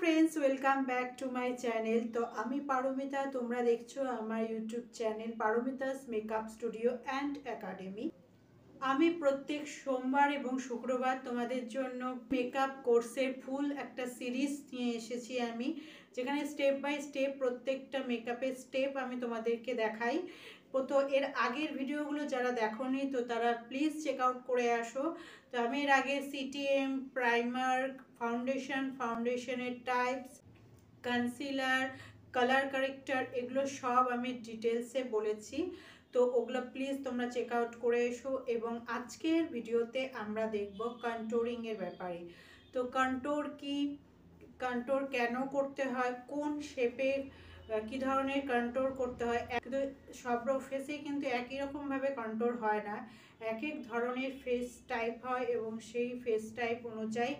Friends welcome back to my channel. तो आमी पारमिता तोमरा देखछो आमार YouTube channel Paramita's makeup studio and academy. আমি প্রত্যেক সোমবার এবং শুক্রবার তোমাদের জন্য মেকআপ কোর্সের ফুল একটা সিরিজ নিয়ে এসেছি আমি, যেখানে স্টেপ বাই স্টেপ প্রত্যেকটা মেকআপের স্টেপ আমি তোমাদেরকে দেখাই। তো এর আগের ভিডিওগুলো যারা দেখোনি তো তারা প্লিজ চেক আউট করে আসো। তো আমি এর আগে সিটিএম, প্রাইমার, ফাউন্ডেশনের টাইপস, কনসিলার, কালার কারেক্টার এগুলো সব আমি ডিটেলসে বলেছি। তো ওগুলো প্লিজ তোমরা চেক আউট করে এসো। এবং আজকের ভিডিওতে আমরা দেখব কন্ট্রোরিংয়ের ব্যাপারে। তো কন্ট্রোর কি, কন্ট্রোর কেন করতে হয়, কোন শেপে কী ধরনের কন্ট্রোর করতে হয়। সব ফেসেই কিন্তু একই রকমভাবে কন্ট্রোর হয় না, এক এক ধরনের ফেস টাইপ হয় এবং সেই ফেস টাইপ অনুযায়ী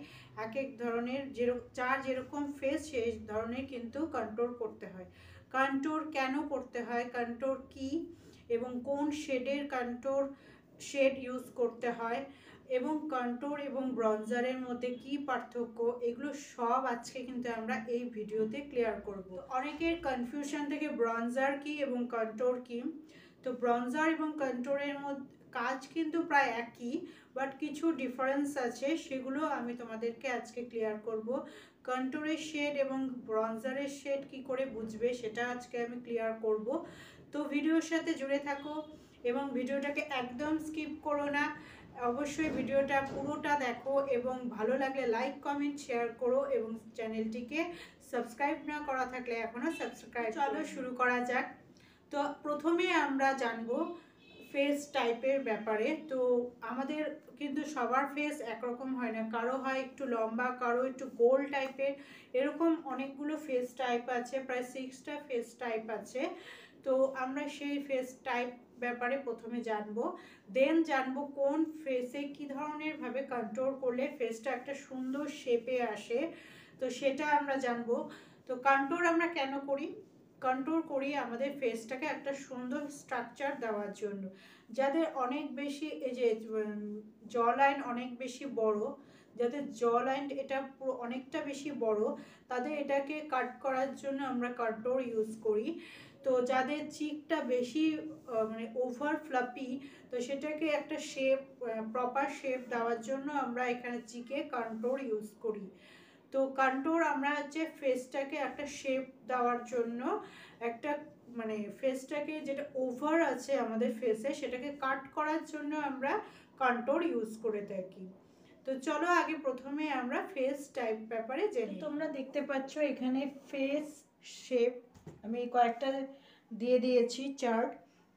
এক এক ধরনের যার যেরকম ফেস সেই ধরনের কিন্তু কন্ট্রোর করতে হয়। কন্ট্রোর কেন করতে হয়, কন্ট্রোর কি এবং কোন শেডের কন্ট্রোর শেড ইউজ করতে হয় এবং কন্ট্রোর এবং ব্রঞ্জারের মধ্যে কি পার্থক্য, এগুলো সব আজকে কিন্তু আমরা এই ভিডিওতে ক্লিয়ার করব। অনেকের কনফিউশন থেকে ব্রঞ্জার কি এবং কন্ট্রোর কি। তো ব্রঞ্জার এবং কন্ট্রোরের মধ্যে কাজ কিন্তু প্রায় একই, বাট কিছু ডিফারেন্স আছে, সেগুলো আমি তোমাদেরকে আজকে ক্লিয়ার করব। কন্ট্রোরের শেড এবং ব্রঞ্জারের শেড কি করে বুঝবে সেটা আজকে আমি ক্লিয়ার করব। তো ভিডিওর সাথে জুড়ে থাকো এবং ভিডিওটাকে একদম স্কিপ করো না, অবশ্যই ভিডিওটা পুরোটা দেখো এবং ভালো লাগলে লাইক কমেন্ট শেয়ার করো এবং চ্যানেলটিকে সাবস্ক্রাইব না করা থাকলে এখনও সাবস্ক্রাইব। চলো শুরু করা যাক। তো প্রথমে আমরা জানবো ফেস টাইপের ব্যাপারে। তো আমাদের কিন্তু সবার ফেস একরকম হয় না, কারো হয় একটু লম্বা, কারো একটু গোল টাইপের, এরকম অনেকগুলো ফেস টাইপ আছে, প্রায় 6টা ফেস টাইপ আছে। তো আমরা সেই ফেস টাইপ ব্যাপারে প্রথমে জানবো, দেন জানবো কোন ফেসে কী ধরনের ভাবে কন্ট্রোল করলে ফেসটা একটা সুন্দর শেপে আসে, তো সেটা আমরা জানবো। তো কন্ট্রোল আমরা কেন করি, কন্ট্রোল করি আমাদের ফেসটাকে একটা সুন্দর স্ট্রাকচার দেওয়ার জন্য। যাদের অনেক বেশি এই যে জ লাইন অনেক বেশি বড়, যাদের জ লাইন এটা পুরো অনেকটা বেশি বড়, তাদের এটাকে কাট করার জন্য আমরা কন্ট্রোল ইউজ করি। তো যাদের চিকটা বেশি মানে ওভার ফ্লাপি, তো সেটাকে একটা শেপ, প্রপার শেপ দেওয়ার জন্য আমরা এখানে চিকে কন্ট্রোল ইউজ করি। তো কন্ট্রোর আমরা হচ্ছে ফেসটাকে একটা শেপ দেওয়ার জন্য, একটা মানে ফেসটাকে যেটা ওভার আছে আমাদের ফেসে সেটাকে কাট করার জন্য আমরা কন্ট্রোর ইউজ করে থাকি। তো চলো আগে প্রথমে আমরা ফেস টাইপ ব্যাপারে জেনে। তোমরা দেখতে পাচ্ছ এখানে ফেস শেপ আমি কয়েকটা দিয়ে দিয়েছি চার্ট।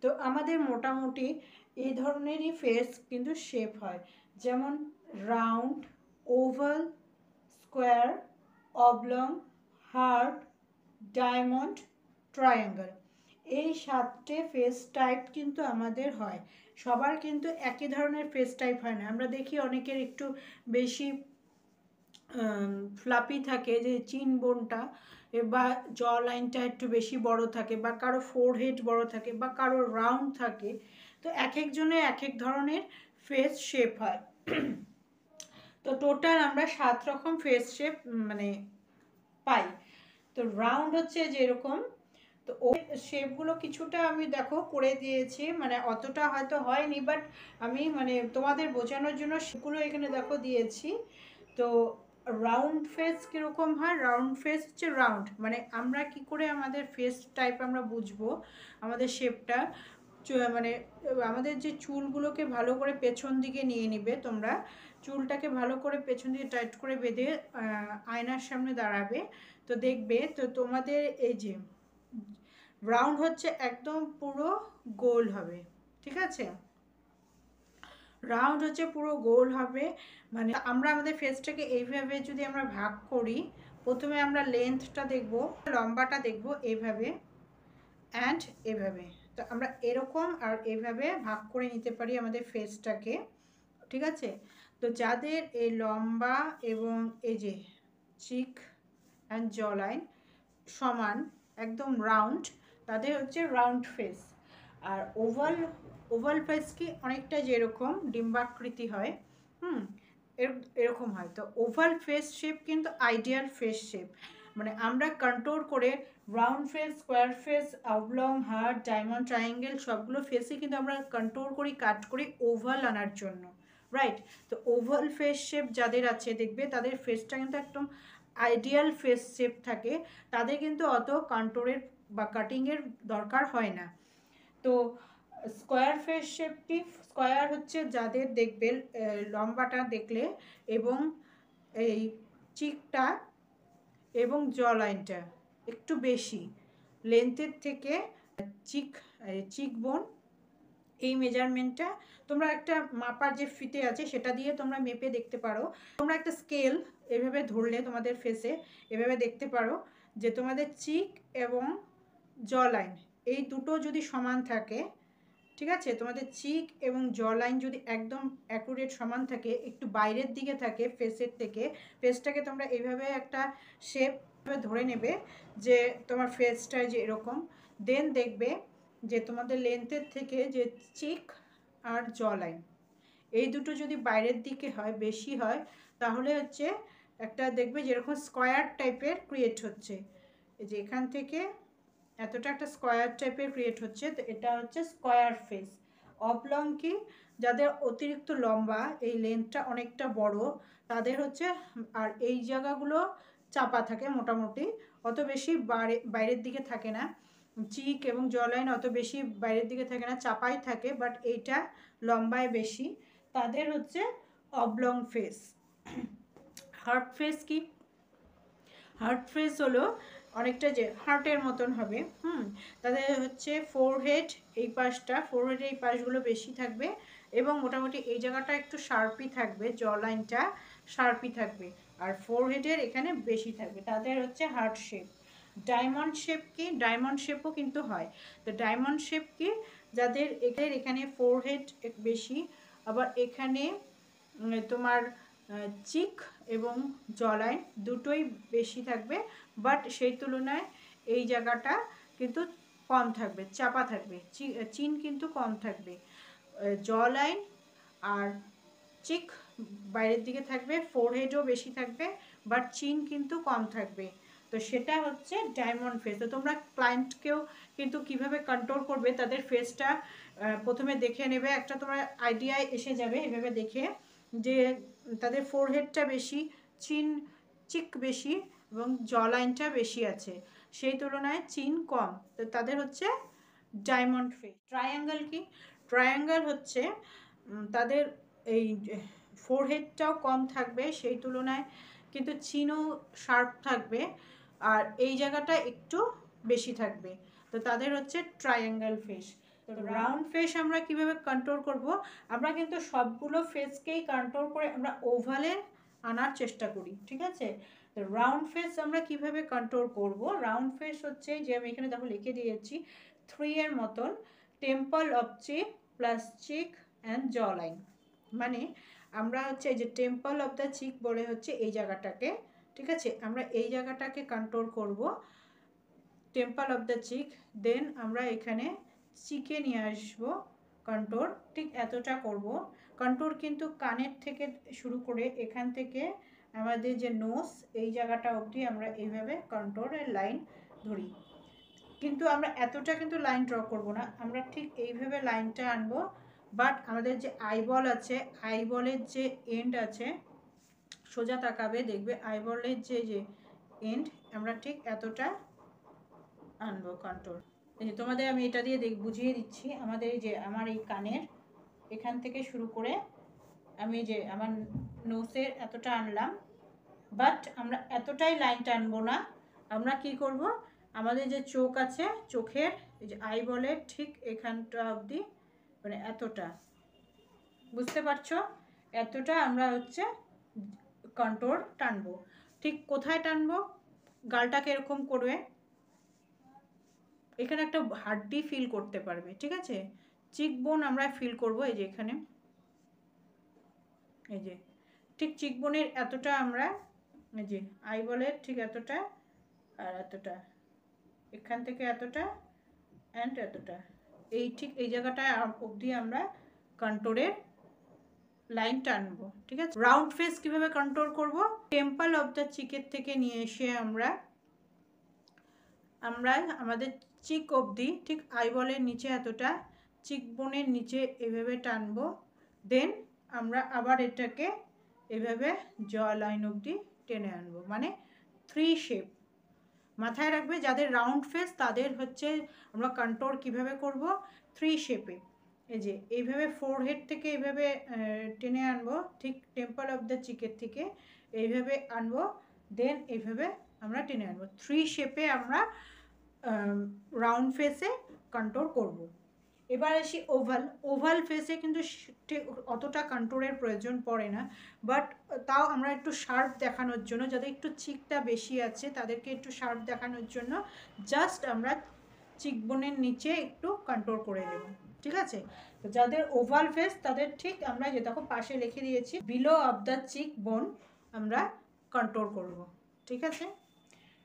তো আমাদের মোটামুটি এই ধরনেরই ফেস কিন্তু শেপ হয়, যেমন round, oval, square, oblong, heart, diamond, triangle, এই 7টে ফেস টাইপ কিন্তু আমাদের হয়। সবার কিন্তু একই ধরনের ফেস টাইপ হয় না, আমরা দেখি অনেকের একটু বেশি ফ্লাপি থাকে, যে চিন বোনটা বা জ লাইনটা একটু বেশি বড় থাকে, বা কারো ফোরহেড বড় থাকে, বা কারো রাউন্ড থাকে। তো এক একজনের এক এক ধরনের ফেস শেপ হয়। তো টোটাল আমরা 7 রকম ফেস শেপ মানে পাই। তো রাউন্ড হচ্ছে যেরকম, তো ওই শেপগুলো কিছুটা আমি দেখো করে দিয়েছি, মানে অতটা হয়তো হয়নি, বাট আমি মানে তোমাদের বোঝানোর জন্য সেগুলো এখানে দেখো দিয়েছি। তো রাউন্ড ফেস কীরকম হয়, রাউন্ড ফেস হচ্ছে রাউন্ড, মানে আমরা কি করে আমাদের ফেস টাইপ আমরা বুঝবো আমাদের শেপটা, মানে আমাদের যে চুলগুলোকে ভালো করে পেছন দিকে নিয়ে নিবে, তোমরা চুলটাকে ভালো করে পেছন দিকে টাইট করে বেঁধে আয়নার সামনে দাঁড়াবে, তো দেখবে তো তোমাদের এই যে রাউন্ড হচ্ছে একদম পুরো গোল হবে, ঠিক আছে, রাউন্ড হচ্ছে পুরো গোল হবে। মানে আমরা আমাদের ফেসটাকে এইভাবে যদি আমরা ভাগ করি, প্রথমে আমরা লেন্থটা দেখব, লম্বাটা দেখব এইভাবে অ্যান্ড এভাবে। তো আমরা এরকম আর এভাবে ভাগ করে নিতে পারি আমাদের ফেসটাকে, ঠিক আছে। তো যাদের এই লম্বা এবং এই যে চিক অ্যান্ড জ লাইন সমান একদম রাউন্ড, তাদের হচ্ছে রাউন্ড ফেস। আর ওভাল ফেস কি অনেকটা যেরকম ডিম্বাকৃতি হয়, এরকম হয়। তো ওভাল ফেস শেপ কিন্তু আইডিয়াল ফেস শেপ। মানে আমরা কন্ট্রোল করে round face, square face, oblong, heart, diamond, triangle সবগুলো ফেসে কিন্তু আমরা কন্ট্রোল করি, কাট করি ওভাল আনার জন্য, রাইট? তো ওভাল ফেস শেপ যাদের আছে দেখবে তাদের ফেসটা কিন্তু একদম আইডিয়াল ফেস শেপ থাকে, তাদের কিন্তু অত কন্ট্রোলের বা কাটিংয়ের দরকার হয় না। তো স্কোয়ার ফেস শেপটি, স্কোয়ার হচ্ছে যাদের দেখবে লম্বাটা দেখলে এবং এই চিকটা এবং জ লাইনটা একটু বেশি লেন্থের থেকে চিক বোন, এই মেজারমেন্টটা তোমরা একটা মাপার যে ফিতে আছে সেটা দিয়ে তোমরা মেপে দেখতে পারো। তোমরা একটা স্কেল এভাবে ধরলে তোমাদের ফেসে এভাবে দেখতে পারো যে তোমাদের চিক এবং জ লাইন এই দুটো যদি সমান থাকে, ঠিক আছে, তোমাদের চিক এবং জ লাইন যদি একদম অ্যাকুরেট সমান থাকে, একটু বাইরের দিকে থাকে ফেসের থেকে, ফেসটাকে তোমরা এইভাবে একটা শেপ ধরে নেবে যে তোমার ফেসটা যে এরকম, দেন দেখবে যে তোমাদের লেন্থের থেকে যে চিক আর জ লাইন এই দুটো যদি বাইরের দিকে হয়, বেশি হয়, তাহলে হচ্ছে একটা দেখবে যেরকম স্কোয়ার টাইপের ক্রিয়েট হচ্ছে, এই যে এখান থেকে এতটা একটা স্কোয়ার টাইপের ক্রিয়েট হচ্ছে, তো এটা হচ্ছে স্কোয়ার ফেস। অবলং কি, যাদের অতিরিক্ত লম্বা, এই লেন্থটা অনেকটা বড়, তাদের হচ্ছে আর এই জায়গাগুলো চাপা থাকে মোটামুটি, অত বেশি বাইরের দিকে থাকে না, চিক এবং জ লাইন অত বেশি বাইরের দিকে থাকে না, চাপাই থাকে, বাট এইটা লম্বায় বেশি, তাদের হচ্ছে অবলং ফেস। হার্ট ফেস কি, হার্ট ফেস হলো অনেকটা যে হার্টের মতন হবে, তাদের হচ্ছে ফোরহেড, এই পাশটা ফোরহেডের এই পাশগুলো বেশি থাকবে এবং মোটামুটি এই জায়গাটা একটু শার্পই থাকবে, জ লাইনটা শার্পই থাকবে, আর ফোরহেডের এখানে বেশি থাকবে, তাদের হচ্ছে হার্ট শেপ। ডায়মন্ড শেপ কি, ডায়মন্ড শেপও কিন্তু হয়। তো ডায়মন্ড শেপ কি, যাদের এখানে ফোরহেড বেশি, আবার এখানে তোমার চিক এবং জলাইন দুটোই বেশি থাকবে, বাট সেই তুলনায় এই জায়গাটা কিন্তু কম থাকবে, চাপা থাকবে, চিন কিন্তু কম থাকবে, জলাইন আর চিক বাইরের দিকে থাকবে, ফোরহেডও বেশি থাকবে, বাট চিন কিন্তু কম থাকবে। তো সেটা হচ্ছে ডায়মন্ড ফেস। তো তোমরা ক্লায়েন্টকেও কিন্তু কিভাবে কন্ট্রোল করবে, তাদের ফেসটা প্রথমে দেখে নেবে, একটা তোমার আইডিয়ায় এসে যাবে এভাবে দেখে যে তাদের ফোরহেডটা বেশি, চিক বেশি এবং জ লাইনটা বেশি আছে, সেই তুলনায় চিন কম, তো তাদের হচ্ছে ডায়মন্ড ফেস। ট্রায়াঙ্গেল কি, ট্রায়াঙ্গেল হচ্ছে তাদের এই ফোরহেডটাও কম থাকবে সেই তুলনায়, কিন্তু চিনও শার্প থাকবে, আর এই জায়গাটা একটু বেশি থাকবে, তো তাদের হচ্ছে ট্রায়াঙ্গেল ফেস। তো রাউন্ড ফেস আমরা কিভাবে কন্ট্রোল করব, আমরা কিন্তু সবগুলো ফেসকেই কন্ট্রোল করে আমরা ওভালে আনার চেষ্টা করি, ঠিক আছে? তো রাউন্ড ফেস আমরা কিভাবে কন্ট্রোল করব, রাউন্ড ফেস হচ্ছে যে আমি এখানে দেখো লিখে দিয়েছি 3 এর মতন, temple of cheek plus cheek and jawline, মানে আমরা হচ্ছে এই যে টেম্পল অফ দ্য চিক বলে হচ্ছে এই জায়গাটাকে, ঠিক আছে, আমরা এই জায়গাটাকে কন্ট্রোল করব, টেম্পল অফ দ্য চিক, দেন আমরা এখানে চিকে নিয়ে আসবো কন্ট্রোল, ঠিক এতটা করব কন্ট্রোল, কিন্তু কানের থেকে শুরু করে এখান থেকে আমাদের যে নোজ এই জায়গাটা অবধি আমরা এইভাবে কন্ট্রোলের লাইন ধরি, কিন্তু আমরা এতটা কিন্তু লাইন ড্র করব না, আমরা ঠিক এইভাবে লাইনটা আনবো, বাট আমাদের যে আইবল আছে, আইবলের যে এন্ড আছে, সোজা তাকাবে দেখবে আইবলের যে এন্ড আমরা ঠিক এতটা আনবো কন্ট্রোল। এই যে তোমাদের আমি এটা দিয়ে বুঝিয়ে দিচ্ছি, আমাদের এই যে আমার এই কানের এখান থেকে শুরু করে আমি যে আমার নোসের এতটা আনলাম, বাট আমরা এতটাই লাইনটা আনবো না, আমরা কি করব, আমাদের যে চোখ আছে, চোখের এই যে আইবলের ঠিক এখানটা অবধি, মানে এতটা, বুঝতে পারছো, এতটা আমরা হচ্ছে কন্ট্রোল টানবো। ঠিক কোথায় টানবো, গালটাকে এরকম করবে, এখানে একটা হাড্ডি ফিল করতে পারবে, ঠিক আছে, চিক বোন আমরা ফিল করব, এই যে এখানে, এই যে ঠিক চিক বোনের এতটা আমরা, এই যে আইবলের ঠিক এতটা আর এতটা, এখান থেকে এতটা অ্যান্ড এতটা, এই ঠিক এই জায়গাটা অবধি আমরা কন্ট্রোলের লাইন টানবো, ঠিক আছে? রাউন্ড ফেস কিভাবে কন্ট্রোল করব, টেম্পল অফ দ্য চিকের থেকে নিয়ে এসে আমরা আমরা আমাদের চিক অবধি, ঠিক আইবলের নিচে এতটা, চিক বোনের নিচে এভাবে টানবো। দেন আমরা আবার এটাকে এভাবে জ লাইন অবধি টেনে আনবো, মানে 3 শেপ। মাথায় রাখবে যাদের রাউন্ড ফেস তাদের হচ্ছে আমরা কন্ট্রোল কিভাবে করব, 3 শেপে। এই যে এইভাবে ফোরহেড থেকে এইভাবে টেনে আনবো, ঠিক টেম্পল অফ দ্য চিকের থেকে এইভাবে আনবো, দেন এইভাবে আমরা টেনে আনবো। 3 শেপে আমরা রাউন্ড ফেসে কন্ট্রোল করব। এবার আসি ওভাল। ওভাল ফেসে কিন্তু ঠিক অতটা কন্ট্রোলের প্রয়োজন পড়ে না, বাট তাও আমরা একটু শার্প দেখানোর জন্য, যাদের একটু চিকটা বেশি আছে তাদেরকে একটু শার্প দেখানোর জন্য জাস্ট আমরা চিকবোনের নিচে একটু কন্ট্রোল করে দেব, ঠিক আছে। তো যাদের ওভাল ফেস তাদের ঠিক আমরা যে দেখো পাশে লিখে দিয়েছি বিলো অফ দ্য চিক বোন আমরা কন্ট্রোল করব, ঠিক আছে।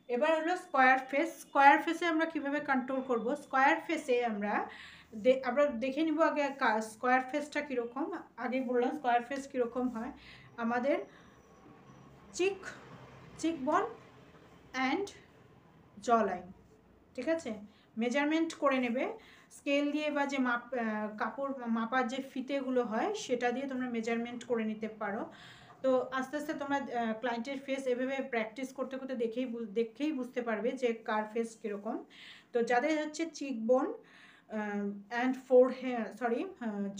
এবার হলো স্কোয়ার ফেস। স্কোয়ার ফেসে আমরা কিভাবে কন্ট্রোল করব, স্কোয়ার ফেসে আমরা দেখে নিব আগে স্কোয়ার ফেসটা কীরকম। আগে বললাম স্কোয়ার ফেস কীরকম হয়। আমাদের চিক বোন অ্যান্ড জ লাইন, ঠিক আছে, মেজারমেন্ট করে নেবে স্কেল দিয়ে, বা যে কাপড় মাপার যে ফিতেগুলো হয় সেটা দিয়ে তোমরা মেজারমেন্ট করে নিতে পারো। তো আস্তে আস্তে তোমরা ক্লায়েন্টের ফেস এভাবে প্র্যাকটিস করতে করতে দেখেই বুঝতে পারবে যে কার ফেস কীরকম। তো যাদের হচ্ছে চিক বোন অ্যান্ড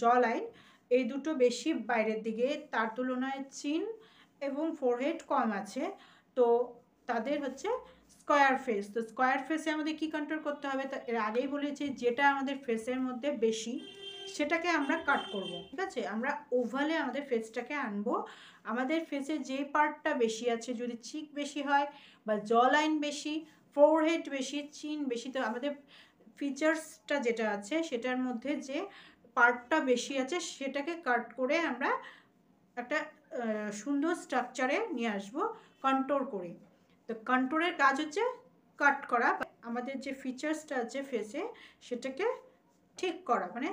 জ লাইন এই দুটো বেশি বাইরের দিকে, তার তুলনায় চিন এবং ফোরহেড কম আছে, তো তাদের হচ্ছে স্কোয়ার ফেস। তো স্কোয়ার ফেসে আমাদের কি কন্ট্রোল করতে হবে, তো এর আগেই বলেছি যেটা আমাদের ফেসের মধ্যে বেশি সেটাকে আমরা কাট করব, ঠিক আছে। আমরা ওভালে আমাদের ফেসটাকে আনবো। আমাদের ফেসে যে পার্টটা বেশি আছে, যদি চিক বেশি হয় বা জ লাইন বেশি, ফোরহেড বেশি, চিন বেশি, তো আমাদের ফিচার্সটা যেটা আছে সেটার মধ্যে যে পার্টটা বেশি আছে সেটাকে কাট করে আমরা একটা সুন্দর স্ট্রাকচারে নিয়ে আসবো কন্ট্রোল করে। তো কন্ট্রোলের কাজ হচ্ছে কাট করা, আমাদের যে ফিচার্সটা আছে ফেসে সেটাকে ঠিক করা, মানে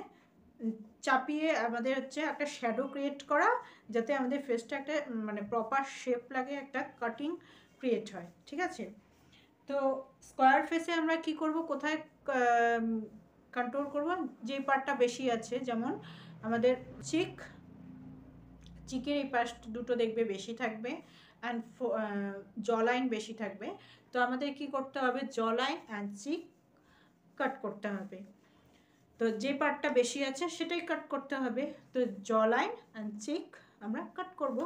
চাপিয়ে আমাদের হচ্ছে একটা শ্যাডো ক্রিয়েট করা, যাতে আমাদের ফেসটা একটা মানে প্রপার শেপ লাগে, একটা কাটিং ক্রিয়েট হয়, ঠিক আছে। তো স্কোয়ার ফেসে আমরা কি করব, কোথায় কন্ট্রোল করব, যে পার্টটা বেশি আছে, যেমন আমাদের চিকের এই পাশ দুটো দেখবে বেশি থাকবে, অ্যান্ড জ লাইন বেশি থাকবে। তো আমাদের কি করতে হবে, জ লাইন অ্যান্ড চিক কাট করতে হবে। তো যে পার্টটা বেশি আছে সেটাই কাট করতে হবে। তো জ লাইন অ্যান্ড চিক আমরা কাট করব।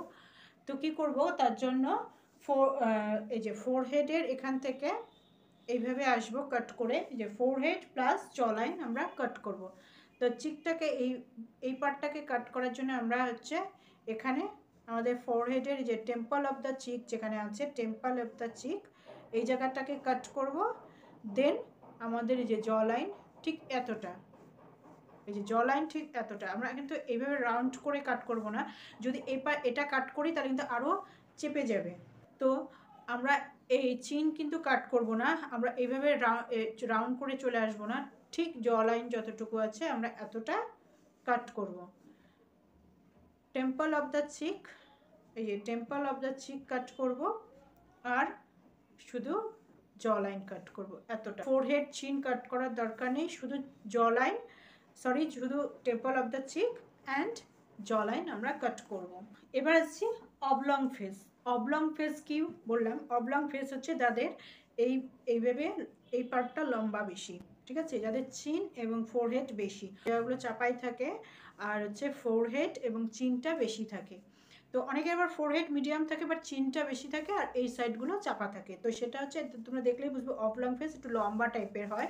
তো কি করব, তার জন্য এই যে ফোরহেডের এখান থেকে এইভাবে আসবো কাট করে, যে ফোরহেড প্লাস জ লাইন আমরা কাট করব। তো চিকটাকে এই পার্টটাকে কাট করার জন্য আমরা হচ্ছে এখানে আমাদের ফোরহেডের যে টেম্পল অফ দ্য চিক যেখানে আছে, টেম্পল অফ দ্য চিক এই জায়গাটাকে কাট করব। দেন আমাদের এই যে জ লাইন ঠিক এতটা, এই যে জ লাইন ঠিক এতটা, আমরা কিন্তু এইভাবে রাউন্ড করে কাট করব না। যদি এটা কাট করি তাহলে কিন্তু আরও চেপে যাবে। তো আমরা এই চিন কিন্তু কাট করব না, আমরা এইভাবে রাউন্ড করে চলে আসব না, ঠিক জ লাইন যতটুকু আছে আমরা এতটা কাট করব। টেম্পল অফ দ্য চিক, এই যে টেম্পল অফ দ্য চিক কাট করব, আর শুধু জ লাইন কাট করব এতটা। ফোরহেড চিন কাট করার দরকার নেই, শুধু জ লাইন শুধু temple of the cheek and jawline আমরা কাট করব। এবার আসছি অবলং ফেস। অবলং ফেস কি বললাম, অবলং ফেস হচ্ছে যাদের এইভাবে এই পার্টটা লম্বা বেশি, ঠিক আছে, যাদের চিন এবং ফোরহেড বেশি, জায়গাগুলো চাপাই থাকে, আর হচ্ছে ফোরহেড এবং চিনটা বেশি থাকে। তো অনেকে আবার ফোরহেড মিডিয়াম থাকে বাট চিনটা বেশি থাকে, আর এই সাইডগুলো চাপা থাকে। তো সেটা হচ্ছে তোমরা দেখলেই বুঝবে অবলং ফেস একটু লম্বা টাইপের হয়।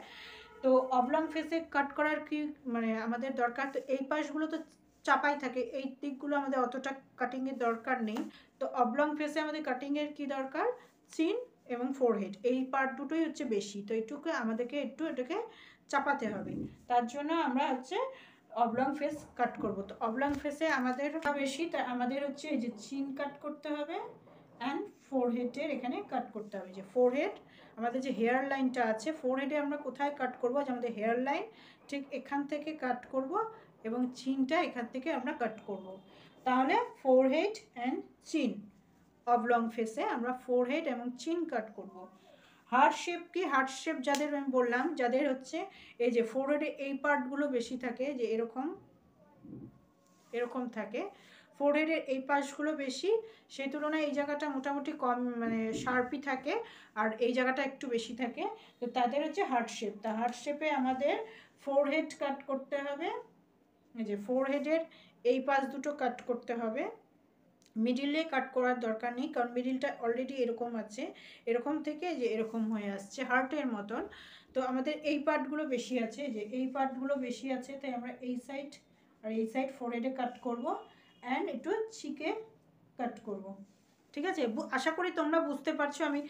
তো অবলং ফেসে কাট করার কি মানে আমাদের দরকার, তো এই পাশগুলো তো চাপাই থাকে, এই দিকগুলো আমাদের অতটা কাটিংয়ের দরকার নেই। তো অবলং ফেসে আমাদের কাটিংয়ের কি দরকার, চিন এবং ফোরহেড এই পার্ট দুটোই হচ্ছে বেশি, তো এইটুকু আমাদেরকে একটু এটাকে চাপাতে হবে। তার জন্য আমরা হচ্ছে অবলং ফেস কাট করব। তো অবলং ফেসে আমাদের বেশি, তাই আমাদের হচ্ছে এই যে চিন কাট করতে হবে অ্যান্ড ফোরহেডের এখানে কাট করতে হবে। যে ফোরহেড আমাদের যে হেয়ার লাইনটা আছে, ফোরহেডে আমরা কোথায় কাট করব, যে আমাদের হেয়ার লাইন ঠিক এখান থেকে কাট করব, এবং চিনটা এখান থেকে আমরা কাট করব। তাহলে ফোরহেড অ্যান্ড চিন, অবলং ফেসে আমরা ফোরহেড এবং চিন কাট করব। হার্ট শেপ কি, হার্ট শেপ যাদের আমি বললাম, যাদের হচ্ছে এই যে ফোরহেডে এই পার্টগুলো বেশি থাকে, যে এরকম এরকম থাকে, ফোরহেডের এই পাশগুলো বেশি, সেই তুলনায় এই জায়গাটা মোটামুটি কম মানে শার্পই থাকে, আর এই জায়গাটা একটু বেশি থাকে, তো তাদের হচ্ছে হার্ট শেপ। তা হার্ট শেপে আমাদের ফোরহেড কাট করতে হবে, এই যে ফোরহেডের এই পাশ দুটো কাট করতে হবে, মিডিলে কাট করার দরকার নেই, কারণ মিডিলটা অলরেডি এরকম আছে, এরকম থেকে যে এরকম হয়ে আসছে হার্টের মতন। তো আমাদের এই পার্টগুলো বেশি আছে, যে এই পার্টগুলো বেশি আছে, তাই আমরা এই সাইড আর এই সাইড ফোরহেডে কাট করব, অ্যান্ড একটু চিকে কাট করব। ঠিক আছে, আশা করি তোমরা বুঝতে পারছো আমি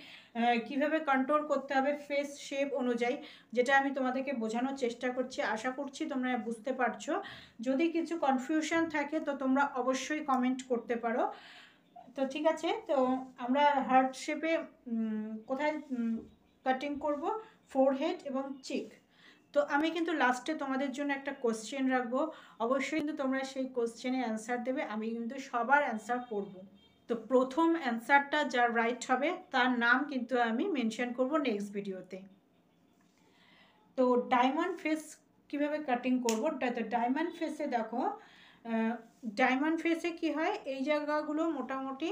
কিভাবে কন্ট্রোল করতে হবে ফেস শেপ অনুযায়ী, যেটা আমি তোমাদেরকে বোঝানোর চেষ্টা করছি। আশা করছি তোমরা বুঝতে পারছো। যদি কিছু কনফিউশন থাকে তো তোমরা অবশ্যই কমেন্ট করতে পারো। তো ঠিক আছে, তো আমরা হার্ট শেপে কোথায় কাটিং করব, ফোরহেড এবং চিক। তো আমি কিন্তু লাস্টে তোমাদের জন্য একটা কোশ্চেন রাখবো, অবশ্যই কিন্তু তোমরা সেই কোশ্চেনে অ্যান্সার দেবে, আমি কিন্তু সবার অ্যান্সার করব। তো প্রথম অ্যান্সারটা যার রাইট হবে তার নাম কিন্তু আমি মেনশন করব নেক্সট ভিডিওতে। তো ডায়মন্ড ফেস কিভাবে কাটিং করব, তো ডায়মন্ড ফেসে দেখো, ডায়মন্ড ফেসে কি হয়, এই জায়গাগুলো মোটামুটি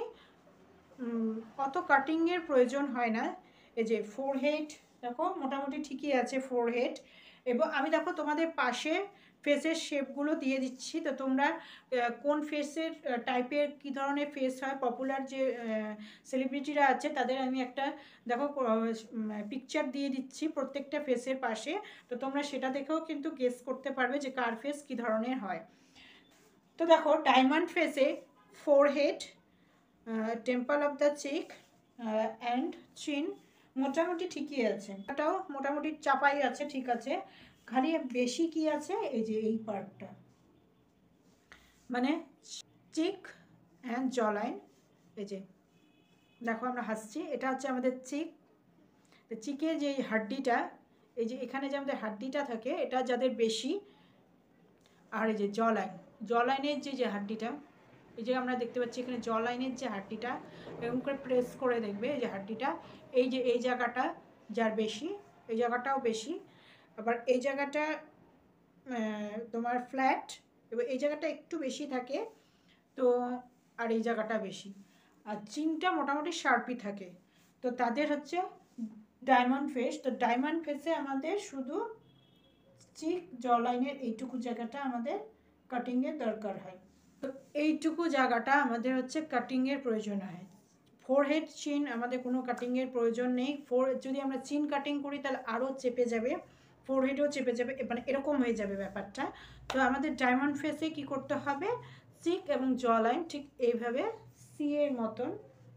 অত কাটিংয়ের প্রয়োজন হয় না। এই যে ফোরহেড দেখো মোটামুটি ঠিকই আছে ফোরহেড, এবং আমি দেখো তোমাদের পাশে ফেসের শেপগুলো দিয়ে দিচ্ছি। তো তোমরা কোন ফেসের টাইপের কী ধরনের ফেস হয়, পপুলার যে সেলিব্রিটিরা আছে তাদের আমি একটা দেখো পিকচার দিয়ে দিচ্ছি প্রত্যেকটা ফেসের পাশে, তো তোমরা সেটা দেখেও কিন্তু গেস করতে পারবে যে কার ফেস কী ধরনের হয়। তো দেখো ডায়মন্ড ফেসে forehead, temple of the cheek and chin মোটামুটি ঠিকই আছে, এটাও মোটামুটি চাপাই আছে, ঠিক আছে। খালি বেশি কি আছে, এই যে এই পার্টটা মানে চিক অ্যান্ড জ লাইন, এই যে দেখো আমরা হাসছি, এটা হচ্ছে আমাদের চিক। চিকের যে হাড্ডিটা, এই যে এখানে যে আমাদের হাড্ডিটা থাকে এটা যাদের বেশি, আর এই যে জ লাইন, জ লাইনের যে হাড্ডিটা, এই যে আমরা দেখতে পাচ্ছি এখানে জ লাইনের যে হাড্ডিটা, এরকম করে প্রেস করে দেখবে এই যে হাড্ডিটা, এই যে এই জায়গাটা যার বেশি, এই জায়গাটাও বেশি, আবার এই জায়গাটা তোমার ফ্ল্যাট, এবং এই জায়গাটা একটু বেশি থাকে, তো আর এই জায়গাটা বেশি, আর চিনটা মোটামুটি শার্পই থাকে। তো তাদের হচ্ছে ডায়মন্ড ফেস। তো ডায়মন্ড ফেসে আমাদের শুধু চিক জ লাইনের এইটুকু জায়গাটা আমাদের কাটিংয়ের দরকার হয়, তো এইটুকু জায়গাটা আমাদের হচ্ছে কাটিংয়ের প্রয়োজন হয়। ফোরহেড চিন আমাদের কোনো কাটিংয়ের প্রয়োজন নেই, যদি আমরা চিন কাটিং করি তাহলে আরও চেপে যাবে, ফোরহেডও চেপে যাবে, মানে এরকম হয়ে যাবে ব্যাপারটা। তো আমাদের ডায়মন্ড ফেসে কি করতে হবে, চিক এবং জ লাইন ঠিক এইভাবে সি এর মতন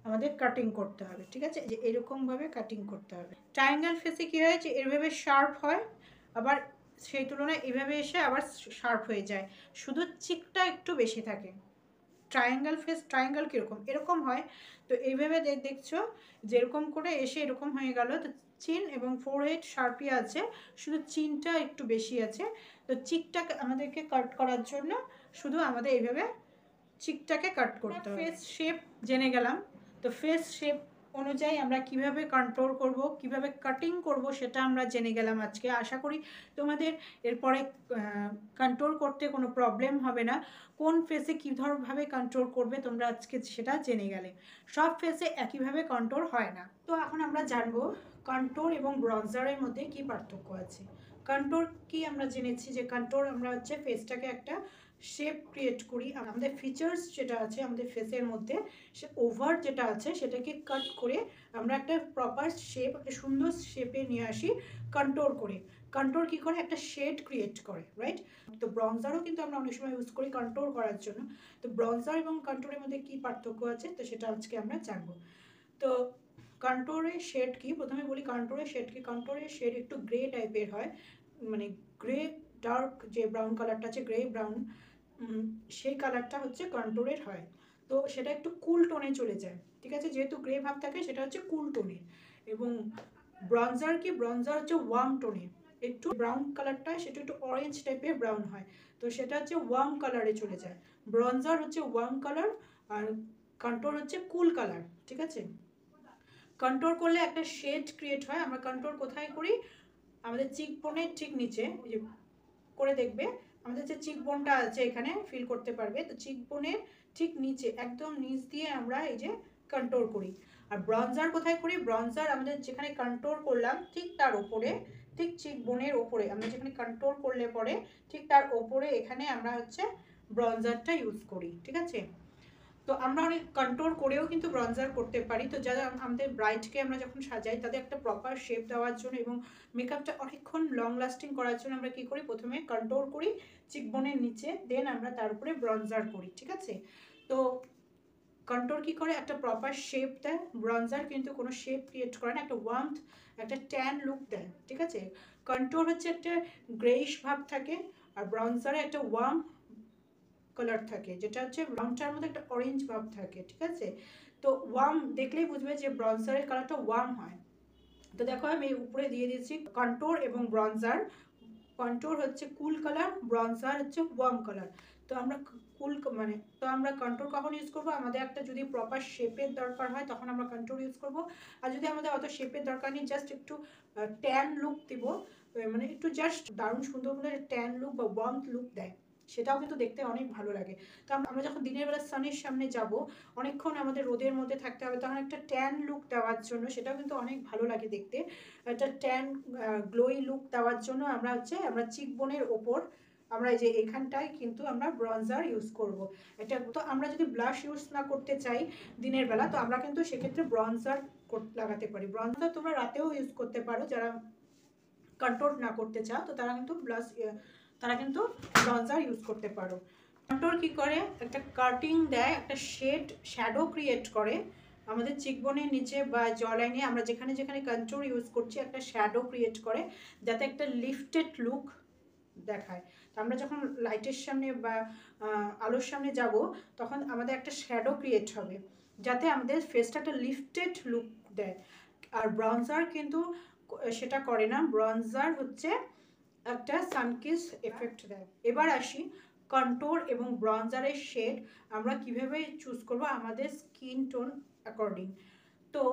আমাদের কাটিং করতে হবে, ঠিক আছে, যে এরকমভাবে কাটিং করতে হবে। ট্রায়াঙ্গেল ফেসে কী হয়, যে এভাবে শার্প হয়, আবার সেই তুলনায় এভাবে এসে আবার শার্প হয়ে যায়, শুধু চিকটা একটু বেশি থাকে। ট্রায়াঙ্গেল ফেস, ট্রায়াঙ্গেল কীরকম এরকম হয়, তো এইভাবে দেখছো যেরকম করে এসে এরকম হয়ে গেল, তো চিন এবং ফোরহেড শার্পই আছে, শুধু চিনটা একটু বেশি আছে। তো চিকটা আমাদেরকে কাট করার জন্য শুধু আমাদের এইভাবে চিকটাকে কাট করতে হবে। ফেস শেপ জেনে গেলাম, তো ফেস শেপ অনুযায়ী আমরা কিভাবে কন্ট্রোল করব, কিভাবে কাটিং করব সেটা আমরা জেনে গেলাম আজকে। আশা করি তোমাদের এরপরে কন্ট্রোল করতে কোনো প্রবলেম হবে না, কোন ফেসে কী ধরনভাবে কন্ট্রোল করবে তোমরা আজকে সেটা জেনে গেলে। সব ফেসে একইভাবে কন্ট্রোল হয় না। তো এখন আমরা জানবো কন্ট্রোল এবং ব্রঞ্জারের মধ্যে কি পার্থক্য আছে। কন্ট্রোল কি আমরা জেনেছি, যে কন্ট্রোল আমরা হচ্ছে ফেসটাকে একটা শেপ ক্রিয়েট করি, আমাদের ফিচার্স যেটা আছে আমাদের ফেসের মধ্যে, সে ওভার যেটা আছে সেটাকে কাট করে আমরা একটা প্রপার শেপ, একটা সুন্দর শেপে নিয়ে আসি কন্ট্রোল করে। কন্ট্রোল কী করে, একটা শেড ক্রিয়েট করে, রাইট। তো ব্রঞ্জারও কিন্তু আমরা অনেক সময় ইউজ করি কন্ট্রোল করার জন্য। তো ব্রঞ্জার এবং কন্ট্রোলের মধ্যে কী পার্থক্য আছে, তো সেটা আজকে আমরা জানবো। তো কন্ট্রোলের শেড কি, প্রথমে বলি কন্ট্রোলের শেড কি। কন্ট্রোলের শেড একটু গ্রে টাইপের হয়, মানে গ্রে ডার্ক যে ব্রাউন কালারটা আছে, গ্রে ব্রাউন, সেই কালারটা হচ্ছে কন্ট্রোলের হয়। তো সেটা একটু কুল টোনে চলে যায়, ঠিক আছে, যেহেতু গ্রে ভাব থাকে সেটা হচ্ছে কুল টোনে। এবং ব্রঞ্জার কি, ব্রঞ্জার হচ্ছে ওয়ার্ম টোনে, একটু ব্রাউন কালারটা সেটা একটু অরেঞ্জ টাইপের ব্রাউন হয়, তো সেটা হচ্ছে ওয়ার্ম কালারে চলে যায়। ব্রঞ্জার হচ্ছে ওয়ার্ম কালার, আর কন্ট্রোল হচ্ছে কুল কালার, ঠিক আছে। কন্ট্রোল করলে একটা শেড ক্রিয়েট হয়। আমরা কন্ট্রোল কোথায় করি? আমাদের চিক বোনের ঠিক নিচে, এই যে করে দেখবে আমাদের যে চিক বোনটা আছে এখানে ফিল করতে পারবে, তো চিক বোনের ঠিক নিচে একদম নিচ দিয়ে আমরা এই যে কন্ট্রোল করি। আর ব্রঞ্জার কোথায় করি? ব্রঞ্জার আমাদের যেখানে কন্ট্রোল করলাম ঠিক তার ওপরে, ঠিক চিক বোনের ওপরে আমরা যেখানে কন্ট্রোল করলে পরে ঠিক তার ওপরে এখানে আমরা হচ্ছে ব্রঞ্জারটা ইউজ করি, ঠিক আছে? তো আমরা অনেক কন্ট্রোল করেও কিন্তু ব্রঞ্জার করতে পারি। তো যারা আমাদের ব্রাইডকে আমরা যখন সাজাই তাদের একটা প্রপার শেপ দেওয়ার জন্য এবং মেকআপটা অনেকক্ষণ লং লাস্টিং করার জন্য আমরা কি করি? প্রথমে কন্ট্রোল করি চিকবোনের নিচে, দেন আমরা তার উপরে ব্রঞ্জার করি, ঠিক আছে? তো কন্ট্রোল কি করে? একটা প্রপার শেপ দেয়। ব্রঞ্জার কিন্তু কোনো শেপ ক্রিয়েট করে না, একটা ওয়ার্মথ, একটা ট্যান লুক দেয়, ঠিক আছে? কন্ট্রোল হচ্ছে একটা গ্রেইশ ভাব থাকে, আর ব্রঞ্জারে একটা ওয়ার্ম কালার থাকে, যেটা হচ্ছে ব্রাউনটার মধ্যে একটা অরেঞ্জ ভাব থাকে, ঠিক আছে? তো ওয়ার্ম দেখলেই বুঝবে যে ব্রঞ্জারের কালারটা ওয়ার্ম হয়। তো দেখো আমি উপরে দিয়ে দিয়েছি কন্ট্রোল এবং ব্রঞ্জার। কন্ট্রোল হচ্ছে কুল কালার, ব্রঞ্জার হচ্ছে ওয়ার্ম কালার। তো আমরা আমরা কন্ট্রোল কখন ইউজ করবো? আমাদের একটা যদি প্রপার শেপের দরকার হয় তখন আমরা কন্ট্রোল ইউজ করব। আর যদি আমাদের অত শেপের দরকার নেই, জাস্ট একটু ট্যান লুক দিব, মানে একটু জাস্ট দারুণ সুন্দর করে ট্যান লুক বা ওয়ার্ম লুক দেয়, সেটাও কিন্তু দেখতে অনেক ভালো লাগে। তো আমরা যখন দিনের বেলা সানের সামনে যাব, অনেকক্ষণ আমাদের রোদের মধ্যে থাকতে হবে, তখন একটা ট্যান লুক দেওয়ার জন্য সেটাও কিন্তু অনেক ভালো লাগে দেখতে। একটা ট্যান গ্লোই লুক দেওয়ার জন্য আমরা চিকবোনের ওপর আমরা এই যে এখানটায় কিন্তু আমরা ব্রঞ্জার ইউজ করব। এটা তো আমরা যদি ব্লাশ ইউজ না করতে চাই দিনের বেলা, তো আমরা কিন্তু সেক্ষেত্রে ব্রঞ্জার লাগাতে পারি। ব্রঞ্জার তোমরা রাতেও ইউজ করতে পারো, যারা কন্ট্রোল না করতে চাও তো তারা কিন্তু ব্রঞ্জার ইউজ করতে পারো। কন্ট্রোল কি করে? একটা কাটিং দেয়, একটা শ্যাডো ক্রিয়েট করে আমাদের চিকবোনের নিচে বা জ লাইনে, আমরা যেখানে যেখানে কন্ট্রোল ইউজ করছি একটা শ্যাডো ক্রিয়েট করে, যাতে একটা লিফটেড লুক দেখায়। তো আমরা যখন লাইটের সামনে বা আলোর সামনে যাব তখন আমাদের একটা শ্যাডো ক্রিয়েট হবে, যাতে আমাদের ফেসটা একটা লিফটেড লুক দেয়। আর ব্রঞ্জার কিন্তু সেটা করে না। ব্রঞ্জার হচ্ছে একটা সানকিস এফেক্ট দেয়। এবার আসি কন্ট্রোল এবং ব্রঞ্জারের শেড আমরা কিভাবে চুজ করব আমাদের স্কিন টোন অ্যাকর্ডিং। তো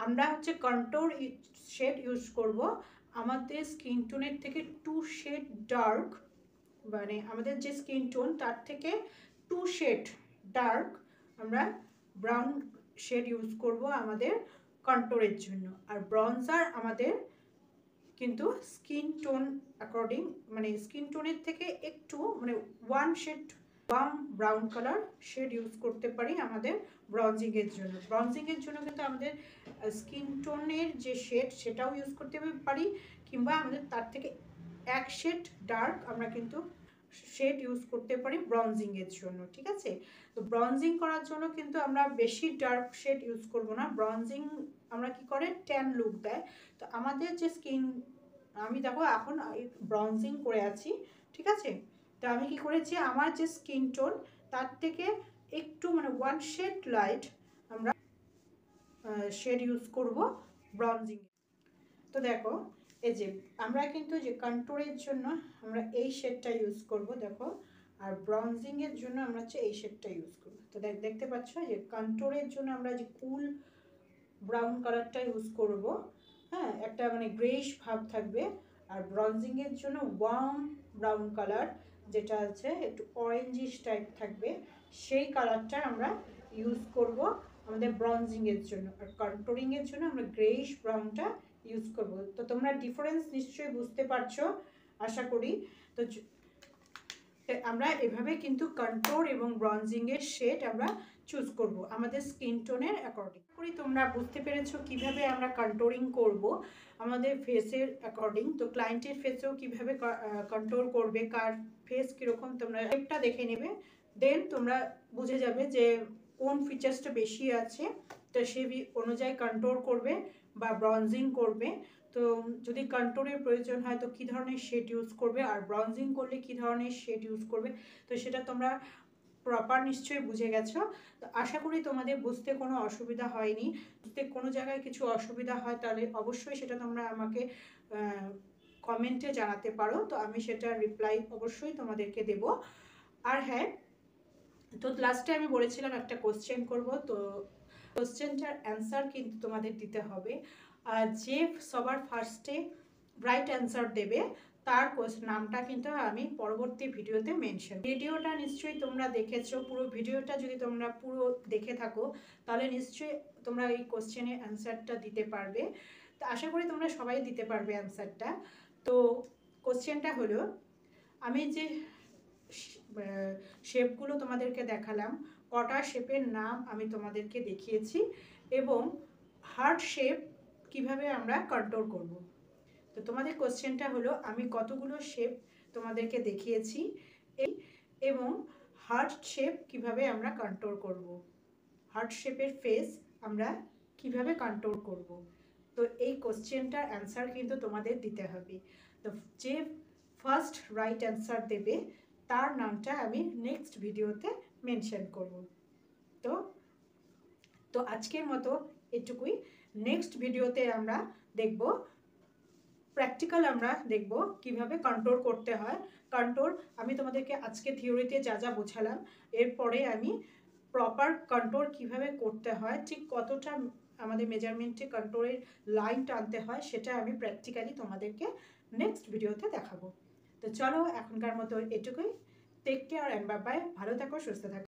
আমরা হচ্ছে কন্ট্রোল শেড ইউজ করব আমাদের স্কিন টোনের থেকে 2 শেড ডার্ক, মানে আমাদের যে স্কিন টোন তার থেকে 2 শেড ডার্ক আমরা ব্রাউন শেড ইউজ করব আমাদের কন্ট্রোলের জন্য। আর ব্রঞ্জার আমাদের কিন্তু স্কিন টোন অ্যাকর্ডিং, মানে স্কিন টোনের থেকে একটু মানে 1 shade warm brown colour shade use করতে পারি আমাদের ব্রঞ্জিংয়ের জন্য। ব্রঞ্জিংয়ের জন্য কিন্তু আমাদের স্কিন টোনের যে শেড সেটাও ইউজ করতে পারি, কিংবা আমাদের তার থেকে 1 শেড ডার্ক আমরা কিন্তু শেড ইউজ করতে পারি ব্রঞ্জিংয়ের জন্য, ঠিক আছে? তো ব্রঞ্জিং করার জন্য কিন্তু আমরা বেশি ডার্ক শেড ইউজ করব না। ব্রঞ্জিং আমরা কি করে? ট্যান লুক দেয়। তো আমাদের যে স্কিন, আমি দেখো এখন ব্রঞ্জিং করে আছি, ঠিক আছে? তো আমি কি করেছি, আমার যে স্কিন টোন তার থেকে একটু মানে 1 শেড লাইট আমরা শেড ইউজ করব ব্রঞ্জিং। তো দেখো এই যে আমরা কিন্তু যে কন্ট্রোলের জন্য আমরা এই শেডটা ইউজ করব, দেখো, আর ব্রঞ্জিংয়ের জন্য আমরা হচ্ছে এই শেডটা ইউজ করব। তো দেখতে পাচ্ছ যে কন্ট্রোলের জন্য আমরা যে কুল ব্রাউন কালারটা ইউজ করব, হ্যাঁ, একটা মানে গ্রেইশ ভাব থাকবে। আর ব্রঞ্জিংয়ের জন্য ওয়ার্ম ব্রাউন কালার, যেটা আছে একটু অরেঞ্জিশ টাইপ থাকবে, সেই কালারটা আমরা ইউজ করব আমাদের ব্রঞ্জিংয়ের জন্য। আর কন্ট্রোলিংয়ের জন্য আমরা গ্রেইশ ব্রাউনটা ইউজ করব। তো তোমরা ডিফারেন্স নিশ্চয়ই বুঝতে পারছো আশা করি। তো আমরা এভাবে কিন্তু কন্ট্রোল এবং ব্রঞ্জিংয়ের শেড আমরা চুজ করব আমাদের স্কিন টোনের অ্যাকর্ডিং করি। তোমরা বুঝতে পেরেছো কিভাবে আমরা কন্ট্রোলিং করব আমাদের ফেসের অ্যাকর্ডিং। তো ক্লায়েন্টের ফেসেও কিভাবে কন্ট্রোল করবে, কার ফেস কীরকম, তোমরা একটা দেখে নেবে, দেন তোমরা বুঝে যাবে যে কোন ফিচার্সটা বেশি আছে, তো সে অনুযায়ী কন্ট্রোল করবে বা ব্রঞ্জিং করবে। তো যদি কন্ট্রোলের প্রয়োজন হয় তো কী ধরনের শেড ইউজ করবে, আর ব্রঞ্জিং করলে কী ধরনের শেড ইউজ করবে, তো সেটা তোমরা প্রপার নিশ্চয়ই বুঝে গেছো। তো আশা করি তোমাদের বুঝতে কোনো অসুবিধা হয়নি। বুঝতে কোনো জায়গায় কিছু অসুবিধা হয় তাহলে অবশ্যই সেটা তোমরা আমাকে কমেন্টে জানাতে পারো, তো আমি সেটা রিপ্লাই অবশ্যই তোমাদেরকে দেব। আর হ্যাঁ, তো লাস্টে আমি বলেছিলাম একটা কোশ্চেন করব, তো কোশ্চেনটার অ্যান্সার কিন্তু তোমাদের দিতে হবে। আর যে সবার ফার্স্টে রাইট অ্যান্সার দেবে তার নামটা কিন্তু আমি পরবর্তী ভিডিওতে মেনশন। ভিডিওটা নিশ্চয়ই তোমরা দেখেছো, পুরো ভিডিওটা যদি তোমরা পুরো দেখে থাকো তাহলে নিশ্চয়ই তোমরা এই কোশ্চেনের অ্যান্সারটা দিতে পারবে। তো আশা করি তোমরা সবাই দিতে পারবে অ্যান্সারটা। তো কোশ্চেনটা হলো, আমি যে শেপগুলো তোমাদেরকে দেখালাম, কটা শেপের নাম আমি তোমাদেরকে দেখিয়েছি এবং হার্ট শেপ কিভাবে আমরা কন্ট্রোল করব। তো তোমাদের কোশ্চেনটা হলো, আমি কতগুলো শেপ তোমাদেরকে দেখিয়েছি এবং হার্ট শেপ কিভাবে আমরা কন্ট্রোল করব, হার্ট শেপের ফেস আমরা কিভাবে কন্ট্রোল করব। তো এই কোশ্চেনটার অ্যান্সার কিন্তু তোমাদের দিতে হবে। তো যে ফার্স্ট রাইট অ্যান্সার দেবে তার নামটা আমি নেক্সট ভিডিওতে মেনশন করব। তো তো আজকের মতো এটুকুই। নেক্সট ভিডিওতে আমরা দেখব প্র্যাকটিক্যাল, আমরা দেখব কিভাবে কন্ট্রোল করতে হয়। কন্ট্রোল আমি তোমাদেরকে আজকে থিওরিতে যা যা বোঝালাম, এরপরে আমি প্রপার কন্ট্রোল কিভাবে করতে হয়, ঠিক কতটা আমাদের মেজারমেন্টে কন্ট্রোলের লাইন টানতে হয়, সেটা আমি প্র্যাকটিক্যালি তোমাদেরকে নেক্সট ভিডিওতে দেখাবো। তো চলো এখনকার মতো এটুকুই। Take care and bye bye. ভালো থাকো, সুস্থ থাকো।